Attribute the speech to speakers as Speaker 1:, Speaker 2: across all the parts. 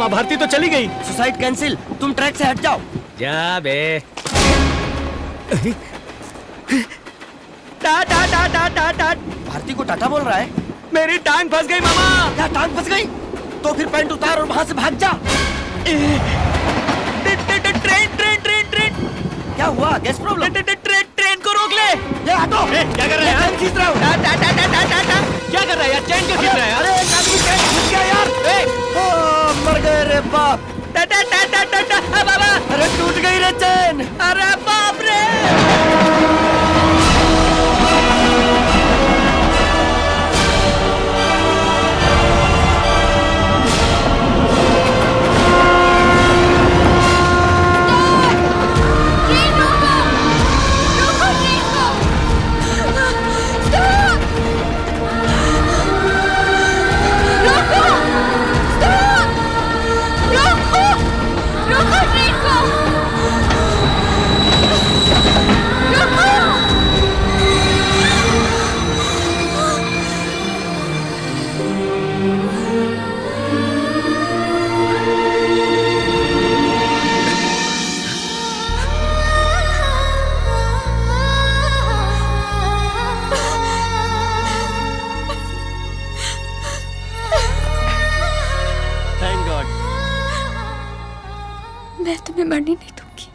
Speaker 1: मामा, भारती तो चली गई।
Speaker 2: सुसाइड कैंसिल, तुम ट्रैक से हट जाओ।
Speaker 1: जा बे। टाटा टाटा टाटा।
Speaker 2: भारती को टाटा बोल रहा है।
Speaker 1: मेरी टांग फंस गई मामा।
Speaker 2: क्या टांग फंस गई? तो फिर पैंट उतार और वहां से भाग जा।
Speaker 1: Train train train train.
Speaker 2: क्या हुआ? Gas problem?
Speaker 1: ट्रेन को रोक ले।
Speaker 2: ये हटो।
Speaker 1: क्या कर रहा है यार?
Speaker 2: खींच रहा हूँ।
Speaker 1: क्या कर रहा है यार? चैन क्यों खींच रहा है यार?
Speaker 2: अरे एक आदमी चैन खींच गया यार। मर गए रे बाप।
Speaker 1: बाबा,
Speaker 2: अरे टूट गई रे चैन।
Speaker 1: अरे बाप रे।
Speaker 3: मैं तुम्हें मरने नहीं दूंगी।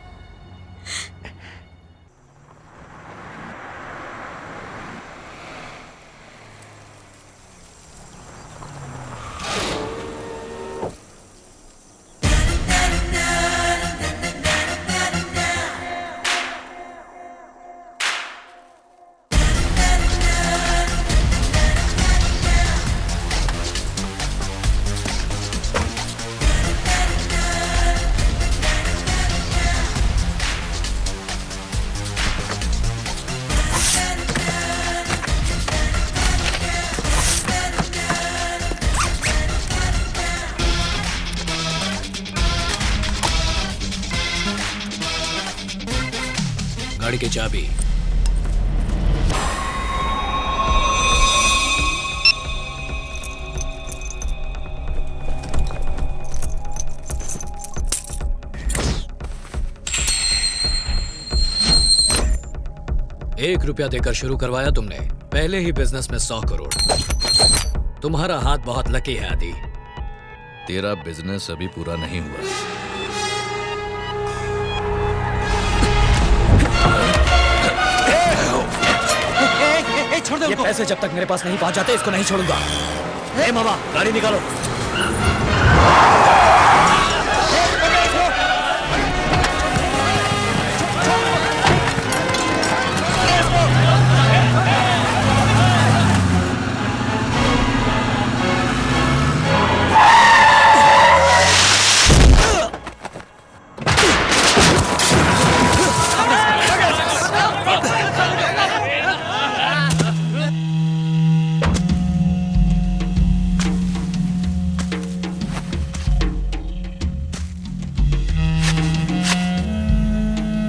Speaker 1: गाड़ी की चाबी। ₹1 देकर शुरू करवाया तुमने, पहले ही बिजनेस में 100 करोड़। तुम्हारा हाथ बहुत लकी है आदि।
Speaker 4: तेरा बिजनेस अभी पूरा नहीं हुआ।
Speaker 2: छोड़ दे
Speaker 1: ये
Speaker 2: उनको।
Speaker 1: पैसे जब तक मेरे पास नहीं पहुंच जाते इसको नहीं छोड़ूंगा। ए मामा, गाड़ी निकालो।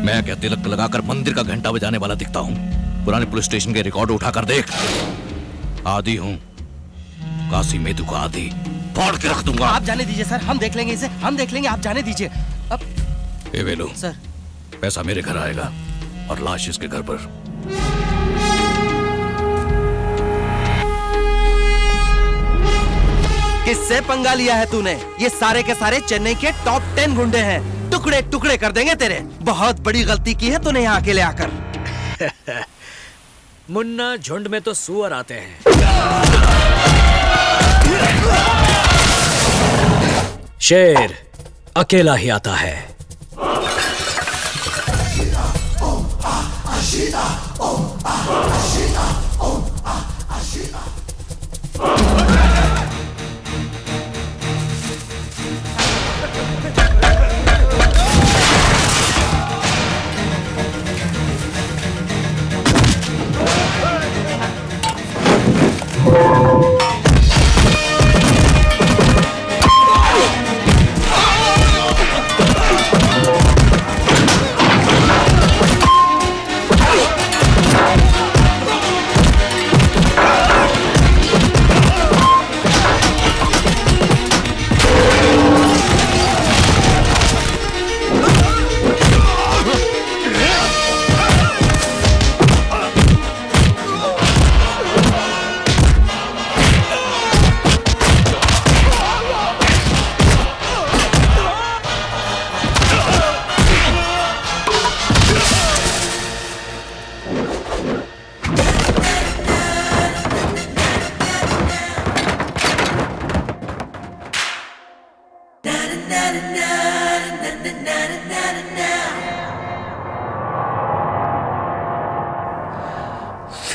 Speaker 4: मैं क्या तिलक लगाकर मंदिर का घंटा बजाने वाला दिखता हूँ? पुराने पुलिस स्टेशन के रिकॉर्ड उठाकर देख। आदि हूँ, काशी मेदू का आदि। फाड़ के रख दूंगा।
Speaker 2: आप जाने दीजिए सर, हम देख लेंगे इसे, हम देख लेंगे, आप जाने दीजिए। अब
Speaker 4: ए वेलू
Speaker 2: सर,
Speaker 4: पैसा मेरे घर आएगा और लाश इसके घर पर।
Speaker 2: किससे पंगा लिया है तूने? ये सारे के सारे चेन्नई के टॉप 10 गुंडे हैं। टुकड़े टुकड़े कर देंगे तेरे। बहुत बड़ी गलती की है तूने यहाँ अकेले आकर।
Speaker 1: मुन्ना, झुंड में तो सुअर आते हैं। शेर अकेला ही आता है।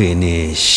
Speaker 2: फिनिश।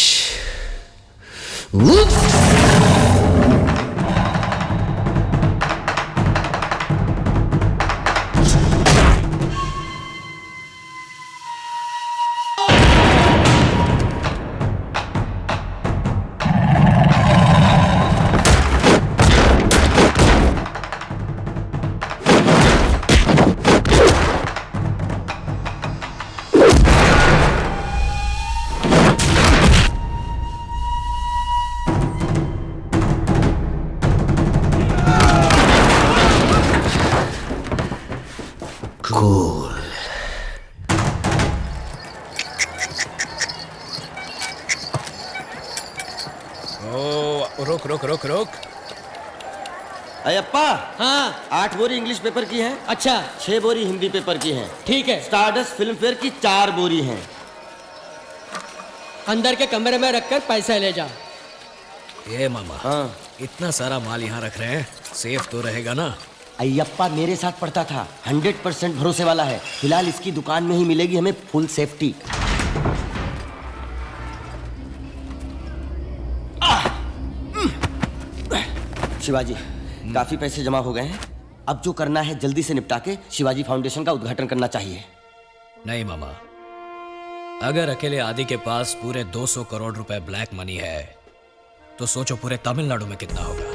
Speaker 2: Cool.
Speaker 1: ओ रुक रुक रुक रुक।
Speaker 5: अयप्पा,
Speaker 6: हाँ
Speaker 5: 8 बोरी इंग्लिश पेपर की है,
Speaker 6: अच्छा
Speaker 5: 6 बोरी हिंदी पेपर की है,
Speaker 6: ठीक है।
Speaker 5: स्टारडस्ट फिल्म फेयर की 4 बोरी हैं।
Speaker 6: अंदर के कमरे में रखकर पैसा ले जा।
Speaker 1: ये मामा,
Speaker 5: हाँ
Speaker 1: इतना सारा माल यहाँ रख रहे हैं, सेफ तो रहेगा ना?
Speaker 5: अयप्पा मेरे साथ पढ़ता था, 100% भरोसे वाला है। फिलहाल इसकी दुकान में ही मिलेगी हमें फुल सेफ्टी। शिवाजी, काफी पैसे जमा हो गए हैं। अब जो करना है जल्दी से निपटा के शिवाजी फाउंडेशन का उद्घाटन करना चाहिए।
Speaker 1: नहीं मामा, अगर अकेले आदि के पास पूरे 200 करोड़ रुपए ब्लैक मनी है तो सोचो पूरे तमिलनाडु में कितना होगा,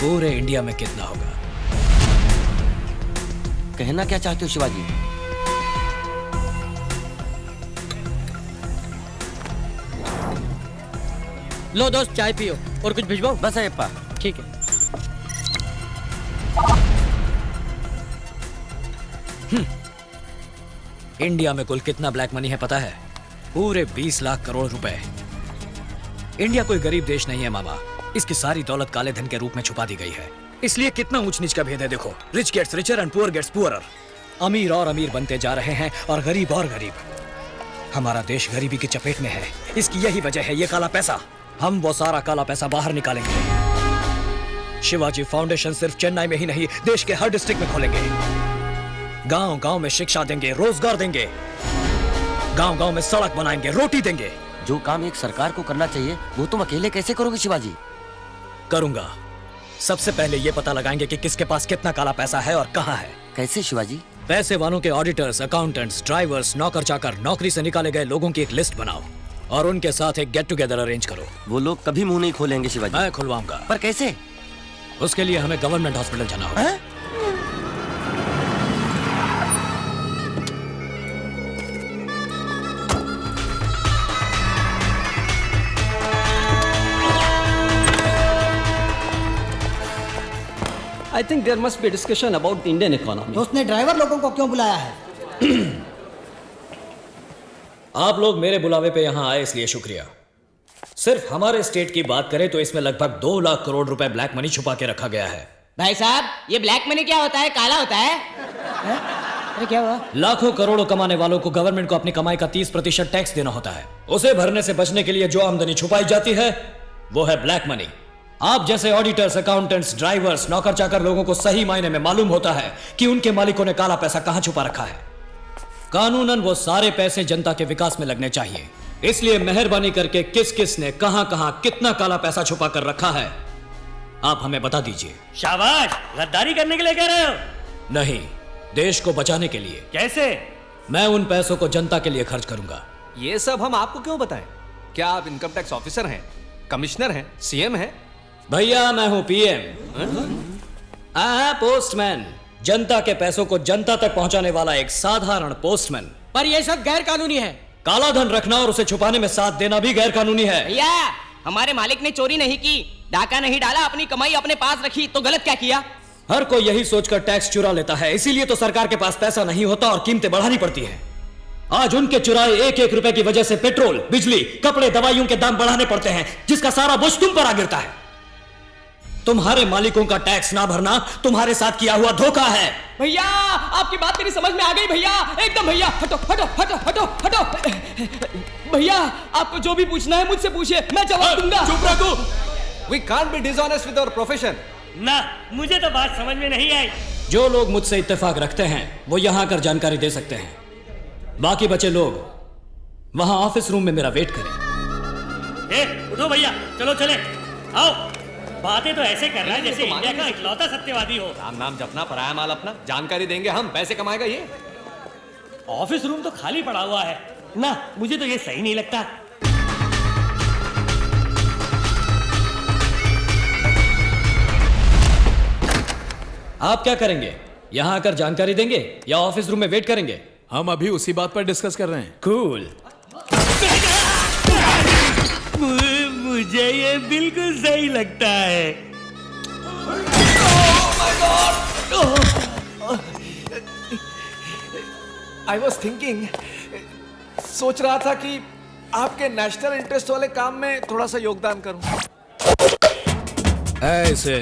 Speaker 1: पूरे इंडिया में कितना होगा।
Speaker 5: कहना क्या चाहते हो शिवाजी?
Speaker 6: लो दोस्त चाय पियो और कुछ भिजवाओ।
Speaker 5: बस अयप्पा।
Speaker 6: ठीक है।
Speaker 1: इंडिया में कुल कितना ब्लैक मनी है पता है? पूरे 20 लाख करोड़ रुपए। इंडिया कोई गरीब देश नहीं है मामा, इसकी सारी दौलत काले धन के रूप में छुपा दी गई है। इसलिए कितना ऊंच नीच का भेद है देखो। Rich gets richer and poor gets poorer. अमीर और अमीर बनते जा रहे हैं और गरीब और गरीब। हमारा देश गरीबी की चपेट में है, इसकी यही वजह है ये काला पैसा। हम वो सारा काला पैसा बाहर निकालेंगे। शिवाजी फाउंडेशन सिर्फ चेन्नई में ही नहीं, देश के हर डिस्ट्रिक्ट में खोलेंगे। गांव गांव में शिक्षा देंगे, रोजगार देंगे, गांव गांव में सड़क बनाएंगे, रोटी देंगे।
Speaker 5: जो काम एक सरकार को करना चाहिए वो तुम अकेले कैसे करोगे शिवाजी?
Speaker 1: करूंगा। सबसे पहले ये पता लगाएंगे कि किसके पास कितना काला पैसा है और कहां है।
Speaker 5: कैसे शिवाजी?
Speaker 1: पैसे वालों के ऑडिटर्स, अकाउंटेंट्स, ड्राइवर्स, नौकर चाकर, नौकरी से निकाले गए लोगों की एक लिस्ट बनाओ और उनके साथ एक गेट टुगेदर अरेंज करो।
Speaker 5: वो लोग कभी मुंह नहीं खोलेंगे शिवाजी।
Speaker 1: मैं खुलवाऊंगा।
Speaker 5: पर कैसे?
Speaker 1: उसके लिए हमें गवर्नमेंट हॉस्पिटल जाना होगा।
Speaker 5: हैं?
Speaker 7: I think there must be a discussion about the Indian economy.
Speaker 8: तो उसने ड्राइवर लोगों को क्यों बुलाया है?
Speaker 1: आप लोग मेरे बुलावे पे यहाँ आए इसलिए शुक्रिया। सिर्फ हमारे स्टेट की बात करें तो इसमें लगभग 2 लाख करोड़ रुपए ब्लैक मनी छुपा के रखा गया है।
Speaker 9: भाई साहब, ये ब्लैक मनी क्या होता है? काला होता है? अरे क्या हुआ?
Speaker 1: लाखों करोड़ों कमाने वालों को गवर्नमेंट को अपनी कमाई का 30% टैक्स देना होता है। उसे भरने से बचने के लिए जो आमदनी छुपाई जाती है वो है ब्लैक मनी। आप जैसे ऑडिटर्स, अकाउंटेंट्स, ड्राइवर्स, नौकर चाकर लोगों को सही मायने में मालूम होता है कि उनके मालिकों ने काला पैसा कहां छुपा रखा है। कानूनन वो सारे पैसे जनता के विकास में लगने चाहिए। इसलिए मेहरबानी करके किस किस ने कहां कहां कितना काला पैसा छुपा कर रखा है आप हमें बता दीजिए।
Speaker 10: शाबाश, गद्दारी करने के लिए कह रहे हो?
Speaker 1: नहीं, देश को बचाने के लिए।
Speaker 10: कैसे?
Speaker 1: मैं उन पैसों को जनता के लिए खर्च करूंगा।
Speaker 11: ये सब हम आपको क्यों बताएं? क्या आप इनकम टैक्स ऑफिसर हैं, कमिश्नर हैं, सीएम हैं?
Speaker 1: भैया मैं हूं पीएम। पोस्टमैन, जनता के पैसों को जनता तक पहुंचाने वाला एक साधारण पोस्टमैन।
Speaker 6: पर ये सब गैर कानूनी है।
Speaker 1: काला धन रखना और उसे छुपाने में साथ देना भी गैर कानूनी है।
Speaker 9: भैया, हमारे मालिक ने चोरी नहीं की, डाका नहीं डाला, अपनी कमाई अपने पास रखी, तो गलत क्या किया?
Speaker 1: हर कोई यही सोचकर टैक्स चुरा लेता है, इसीलिए तो सरकार के पास पैसा नहीं होता और कीमतें बढ़ानी पड़ती है। आज उनके चुराए 1-1 रुपए की वजह से पेट्रोल, बिजली, कपड़े, दवाइयों के दाम बढ़ाने पड़ते हैं, जिसका सारा बोझ तुम पर आ गिरता है। तुम्हारे मालिकों का टैक्स ना भरना तुम्हारे साथ किया हुआ धोखा है।
Speaker 6: भैया, आपकी बात मेरी समझ में आ गई भैया, एकदम भैया। हटो हटो हटो हटो हटो। भैया, आपको जो भी पूछना है मुझसे पूछिए, मैं जवाब दूंगा।
Speaker 11: चुप रह तू। We can't be dishonest with our profession.
Speaker 10: ना, मुझे तो बात समझ में नहीं आई।
Speaker 1: जो लोग मुझसे इत्तेफाक रखते हैं वो यहां आकर जानकारी दे सकते हैं। बाकी बचे लोग वहां ऑफिस रूम में मेरा वेट करें।
Speaker 10: ए, उठो भैया, चलो चले। आओ। बातें तो ऐसे कर रहा है जैसे इंडिया का इकलौता सत्यवादी हो।
Speaker 11: राम नाम जपना, पराया माल अपना। जानकारी देंगे हम, पैसे कमाएगा ये।
Speaker 10: ऑफिस रूम तो खाली पड़ा हुआ है ना, मुझे तो ये सही नहीं लगता।
Speaker 1: आप क्या करेंगे? यहां आकर जानकारी देंगे या ऑफिस रूम में वेट करेंगे?
Speaker 11: हम अभी उसी बात पर डिस्कस कर रहे हैं।
Speaker 1: कूल।
Speaker 10: मुझे ये बिल्कुल सही लगता है।
Speaker 11: आई वॉज थिंकिंग, सोच रहा था कि आपके नेशनल इंटरेस्ट वाले काम में थोड़ा सा योगदान करूं।
Speaker 1: ऐसे